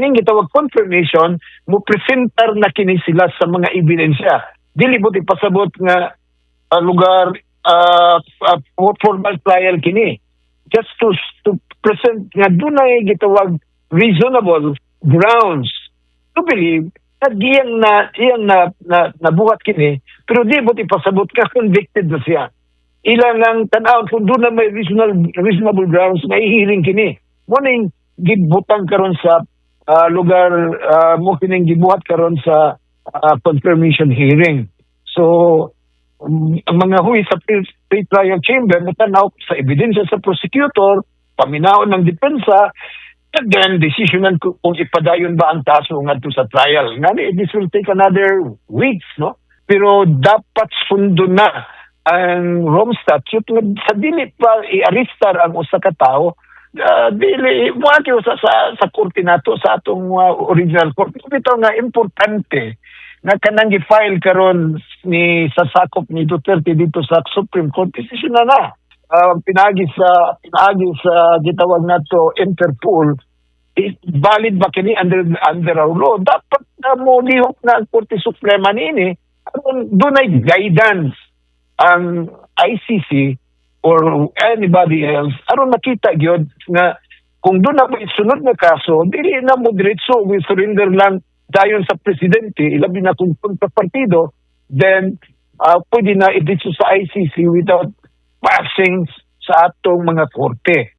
ning gitawag confirmation mo presentar na kini sila sa mga ebidensya. Dili mo pasabot nga lugar formal trial kini. Just to present nga dunay gitawag reasonable grounds to believe na iyang nabuhat kini, pero di mo pasabot ka convicted na siya. Ilang lang tanaw kung doon na may reasonable grounds na ihiring kini. Muning gibutang karon sa lugar mo kining gibuhat karon sa confirmation hearing. So ang mga huwi sa pre-trial chamber natanaw sa ebidensya sa prosecutor, paminaon ng depensa, and then decisionan kung ipadayon ba ang kaso ngadto sa trial. Ngani this will take another weeks, no? Pero dapat sundo na ang Rome Statute sa dili pa i-arrestar ang usa ka tawo, dili mo sa korte nato sa atong original court. Ito nga importante na kanang gi-file karon ni sa sakop ni Duterte dito sa Supreme Court, decision na. Pinagi sa gitawag nato Interpol, valid ba kini under our law? Dapat na mo lihok na ang Korte Suprema niini dunay guidance ang ICC or anybody else aron makita gyud nga kung doon na may sunod na kaso, dili na mo diretso we surrender lang dayon sa presidente, ilabi na kung kontrapartido, then pwede na i-diretso sa ICC without passing sa atong mga korte.